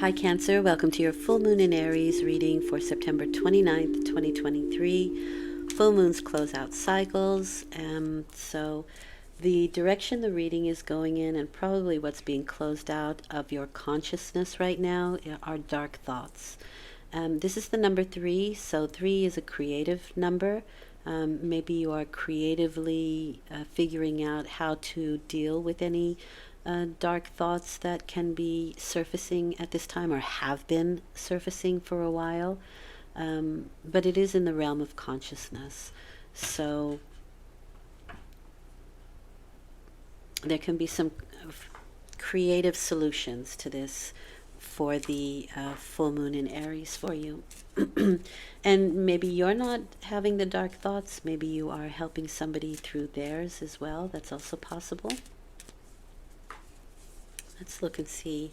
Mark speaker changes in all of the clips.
Speaker 1: Hi Cancer, welcome to your full moon in Aries reading for September 29th, 2023. Full moons close out cycles, so the direction the reading is going in and probably what's being closed out of your consciousness right now are dark thoughts. This is the number 3, so 3 is a creative number. Maybe you are creatively figuring out how to deal with any dark thoughts that can be surfacing at this time or have been surfacing for a while. But it is in the realm of consciousness. So there can be some creative solutions to this for the full moon in Aries for you. And maybe you're not having the dark thoughts. Maybe you are helping somebody through theirs as well. That's also possible. Let's look and see.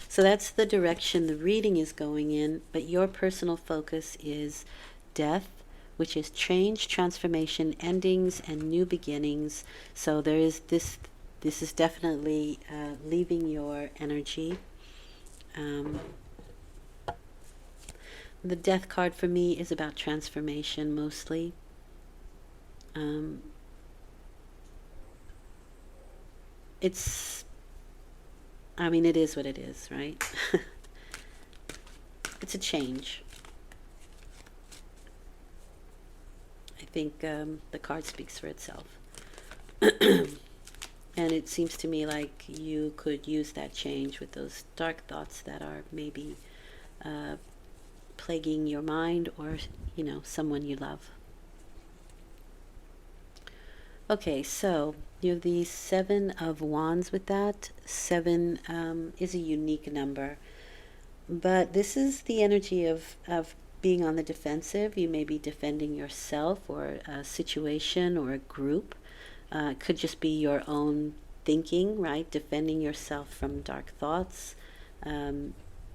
Speaker 1: So that's the direction the reading is going in, but your personal focus is death, which is change, transformation, endings, and new beginnings. So there is this is definitely leaving your energy. The death card for me is about transformation mostly. It is what it is, right? It's a change. I think the card speaks for itself. And it seems to me like you could use that change with those dark thoughts that are maybe plaguing your mind or, someone you love. Okay, so you have the 7 of Wands with that. 7 is a unique number. But this is the energy of being on the defensive. You may be defending yourself or a situation or a group. It could just be your own thinking, right? Defending yourself from dark thoughts.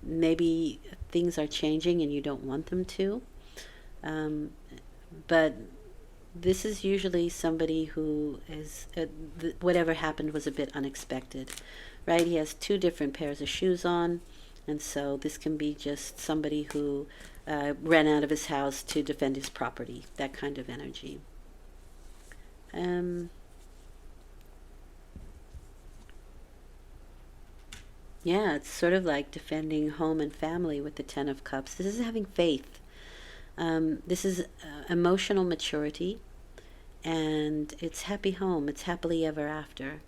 Speaker 1: Maybe things are changing and you don't want them to. But this is usually somebody who is, whatever happened was a bit unexpected, right? He has 2 different pairs of shoes on, and so this can be just somebody who ran out of his house to defend his property, that kind of energy. Yeah, it's sort of like defending home and family with the 10 of Cups. This is having faith. This is emotional maturity, and it's happy home. It's happily ever after.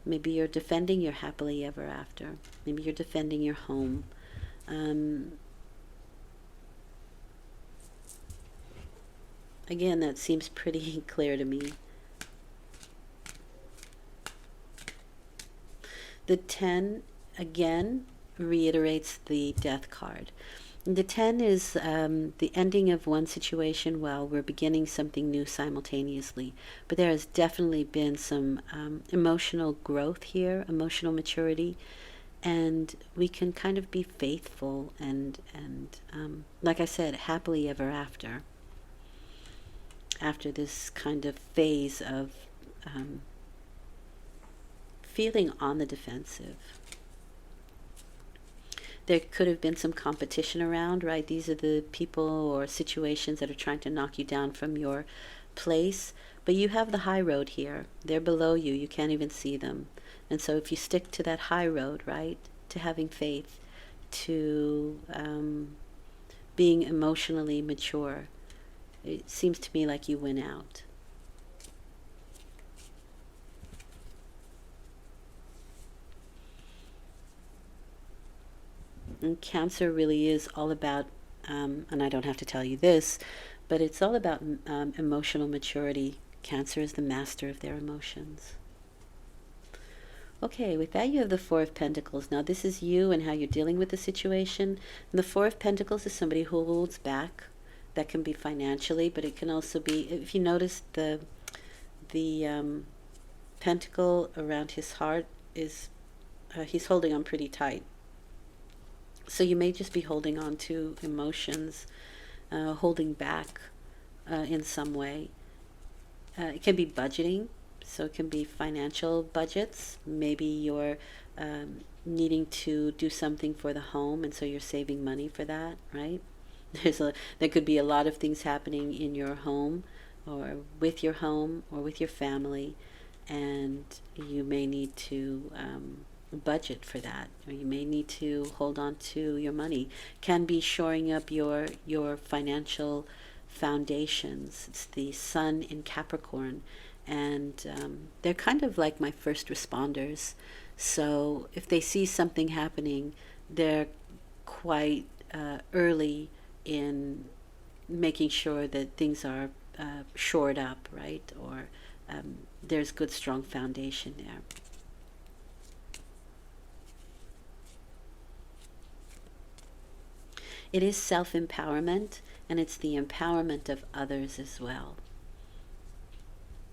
Speaker 1: Maybe you're defending your happily ever after. Maybe you're defending your home. Again, that seems pretty clear to me. The 10, again, reiterates the death card. The 10 is the ending of one situation while we're beginning something new simultaneously. But there has definitely been some emotional growth here, emotional maturity, and we can kind of be faithful and like I said, happily ever after. After this kind of phase of feeling on the defensive. There could have been some competition around, right? These are the people or situations that are trying to knock you down from your place. But you have the high road here. They're below you. You can't even see them. And so if you stick to that high road, right, to having faith, to being emotionally mature, it seems to me like you win out. And Cancer really is all about, and I don't have to tell you this, but it's all about emotional maturity. Cancer is the master of their emotions. Okay, with that you have the 4 of Pentacles. Now this is you and how you're dealing with the situation. And the 4 of Pentacles is somebody who holds back. That can be financially, but it can also be, if you notice the pentacle around his heart is, he's holding on pretty tight. So you may just be holding on to emotions, holding back in some way. It can be budgeting. So it can be financial budgets. Maybe you're needing to do something for the home, and so you're saving money for that, right? There could be a lot of things happening in your home, or with your home, or with your family, and you may need to budget for that, or you may need to hold on to your money. Can be shoring up your financial foundations. It's the sun in Capricorn, and they're kind of like my first responders. So if they see something happening, they're quite early in making sure that things are shored up, right? Or there's good, strong foundation there. It is self-empowerment, and it's the empowerment of others as well.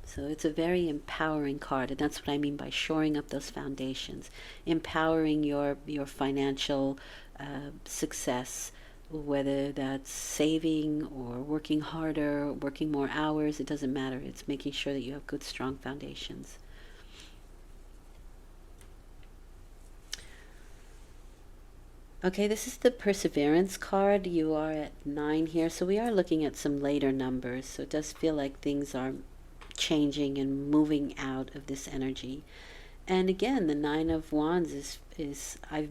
Speaker 1: So it's a very empowering card, and that's what I mean by shoring up those foundations, empowering your financial success, whether that's saving or working harder, working more hours, it doesn't matter. It's making sure that you have good, strong foundations. Okay, this is the Perseverance card. You are at 9 here, so we are looking at some later numbers. So it does feel like things are changing and moving out of this energy. And again, the Nine of Wands is I've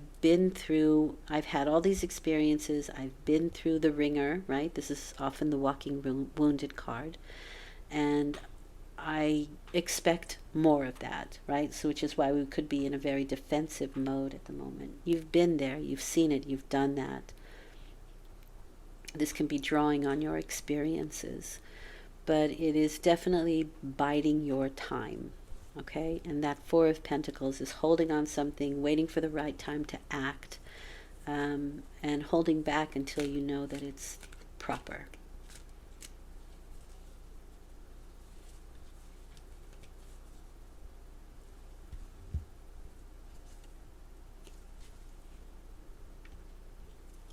Speaker 1: had all these experiences. I've been through the ringer, right? This is often the walking wounded card. And I expect more of that, right? So, which is why we could be in a very defensive mode at the moment. You've been there, you've seen it, you've done that. This can be drawing on your experiences, but it is definitely biding your time, okay? And that Four of Pentacles is holding on something, waiting for the right time to act, and holding back until you know that it's proper.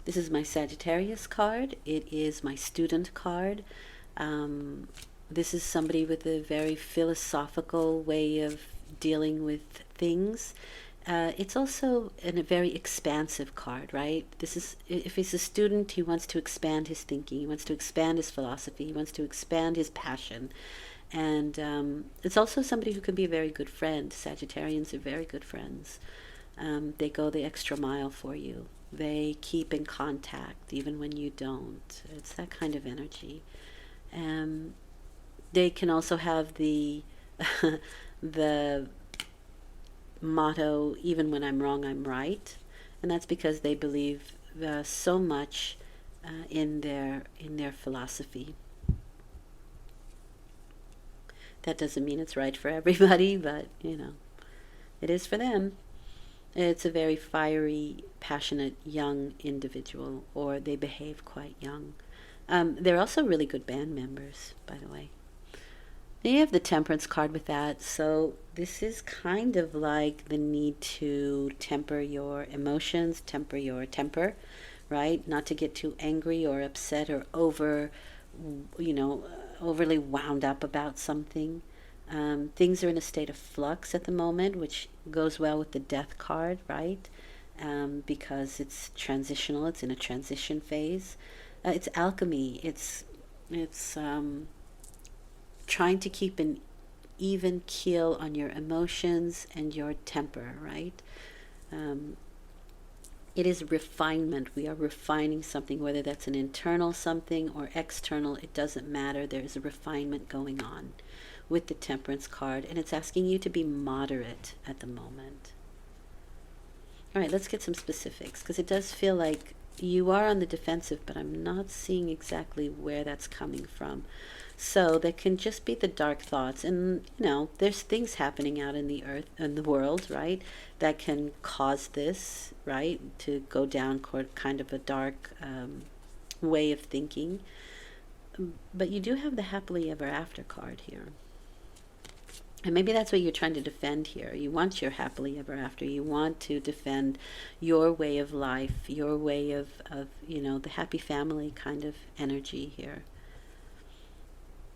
Speaker 1: This is my Sagittarius card. It is my student card. This is somebody with a very philosophical way of dealing with things. It's also a very expansive card, right? This is, if he's a student, he wants to expand his thinking, he wants to expand his philosophy, he wants to expand his passion. And it's also somebody who can be a very good friend. Sagittarians are very good friends. They go the extra mile for you. They keep in contact even when you don't. It's that kind of energy. They can also have the the motto, even when I'm wrong, I'm right. And that's because they believe so much in their philosophy. That doesn't mean it's right for everybody, but it is for them. It's a very fiery, passionate, young individual, or they behave quite young. They're also really good band members, by the way. Then you have the Temperance card with that. So this is kind of like the need to temper your emotions, temper your temper, right? Not to get too angry or upset or overly wound up about something. Things are in a state of flux at the moment, which goes well with the Death card, right? Because it's transitional, it's in a transition phase. It's alchemy. It's trying to keep an even keel on your emotions and your temper, right? It is refinement. We are refining something, whether that's an internal something or external, it doesn't matter. There's a refinement going on with the Temperance card, and it's asking you to be moderate at the moment. All right, let's get some specifics, because it does feel like you are on the defensive, but I'm not seeing exactly where that's coming from. So there can just be the dark thoughts, and there's things happening out in the earth and the world, right, that can cause this, right, to go down kind of a dark way of thinking. But you do have the happily ever after card here. And maybe that's what you're trying to defend here. You want your happily ever after. You want to defend your way of life, your way of the happy family kind of energy here.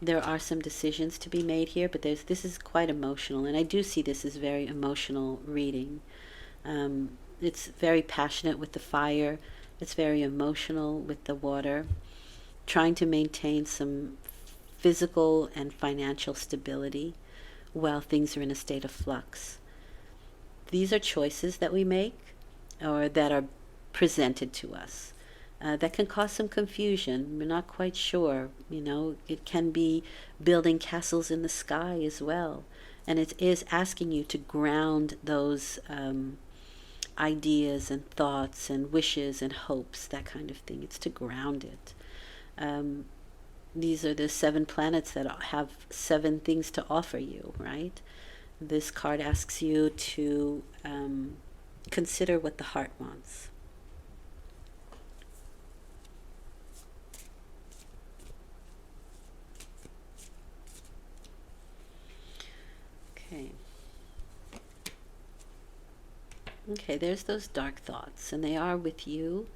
Speaker 1: there are some decisions to be made here, but this is quite emotional, and I do see this as very emotional reading. It's very passionate with the fire. It's very emotional with the water, trying to maintain some physical and financial stability while things are in a state of flux. These are choices that we make or that are presented to us. That can cause some confusion. We're not quite sure. It can be building castles in the sky as well. And it is asking you to ground those ideas and thoughts and wishes and hopes, that kind of thing. It's to ground it. These are the 7 planets that have 7 things to offer you, right? This card asks you to consider what the heart wants. Okay. Okay, there's those dark thoughts, and they are with you.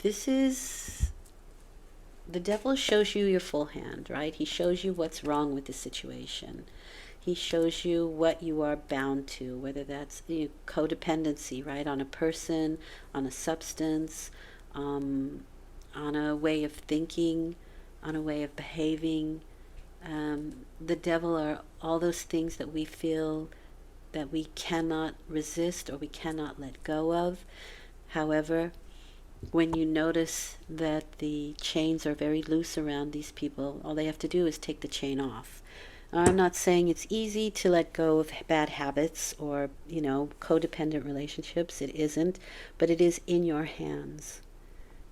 Speaker 1: This is the devil shows you your full hand, right? He shows you what's wrong with the situation. He shows you what you are bound to, whether that's codependency, right? On a person, on a substance, on a way of thinking, on a way of behaving. The devil are all those things that we feel that we cannot resist or we cannot let go of. However, when you notice that the chains are very loose around these people, all they have to do is take the chain off. I'm not saying it's easy to let go of bad habits or, codependent relationships. It isn't, but it is in your hands.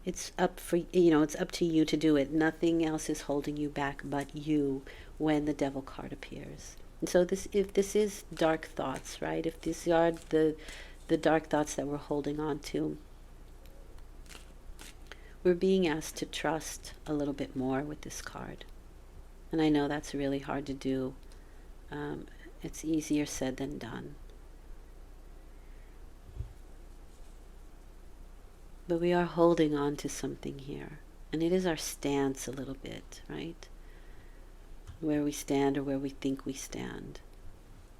Speaker 1: It's up to you to do it. Nothing else is holding you back but you when the devil card appears. And so if this is dark thoughts, right? If these are the dark thoughts that we're holding on to, we're being asked to trust a little bit more with this card. And I know that's really hard to do. It's easier said than done. But we are holding on to something here. And it is our stance a little bit, right? Where we stand or where we think we stand.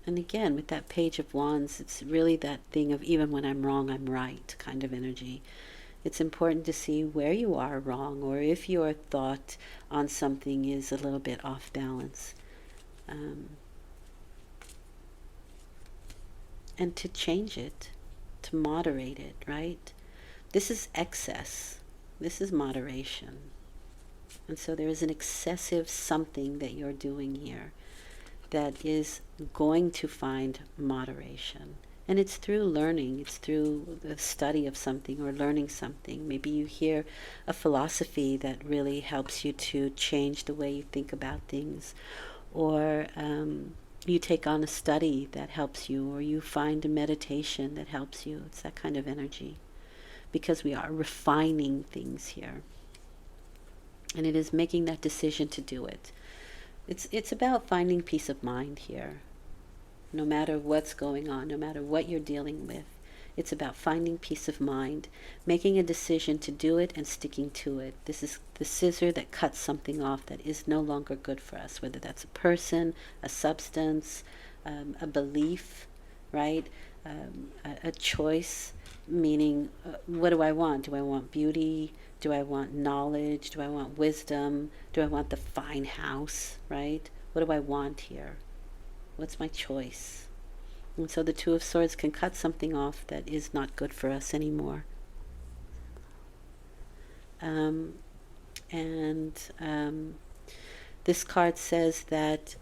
Speaker 1: And again, with that Page of Wands, it's really that thing of even when I'm wrong, I'm right kind of energy. It's important to see where you are wrong or if your thought on something is a little bit off balance. And to change it, to moderate it, right? This is excess. This is moderation. And so there is an excessive something that you're doing here that is going to find moderation. And it's through learning, it's through the study of something or learning something. Maybe you hear a philosophy that really helps you to change the way you think about things. Or you take on a study that helps you, or you find a meditation that helps you. It's that kind of energy. Because we are refining things here. And it is making that decision to do it. It's about finding peace of mind here. No matter what's going on, no matter what you're dealing with, it's about finding peace of mind, making a decision to do it and sticking to it. This is the scissor that cuts something off that is no longer good for us, whether that's a person, a substance, a belief, right? A choice, meaning what do I want? Do I want beauty? Do I want knowledge? Do I want wisdom? Do I want the fine house, right? What do I want here? What's my choice? And so the Two of Swords can cut something off that is not good for us anymore. This card says that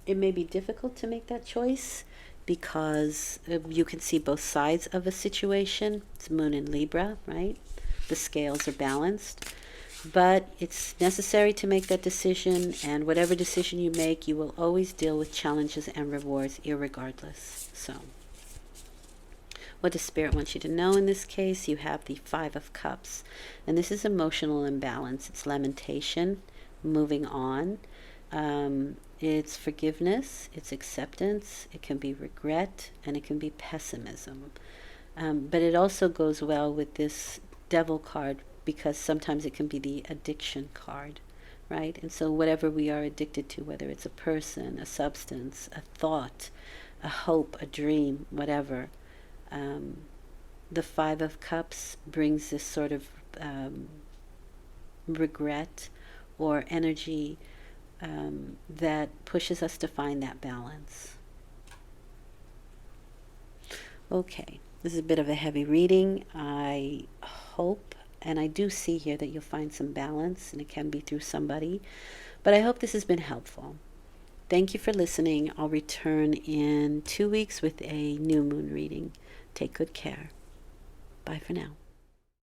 Speaker 1: it may be difficult to make that choice because you can see both sides of a situation. It's Moon in Libra, right? The scales are balanced. But it's necessary to make that decision, and whatever decision you make, you will always deal with challenges and rewards irregardless. So, what does Spirit want you to know in this case? You have the Five of Cups, and this is emotional imbalance. It's lamentation, moving on. It's forgiveness, it's acceptance, it can be regret, and it can be pessimism. But it also goes well with this Devil card because sometimes it can be the addiction card, right? And so whatever we are addicted to, whether it's a person, a substance, a thought, a hope, a dream, whatever, the Five of Cups brings this sort of regret or energy that pushes us to find that balance. Okay, this is a bit of a heavy reading. I hope, and I do see here that you'll find some balance, and it can be through somebody, but I hope this has been helpful. Thank you for listening. I'll return in 2 weeks with a new moon reading. Take good care. Bye for now.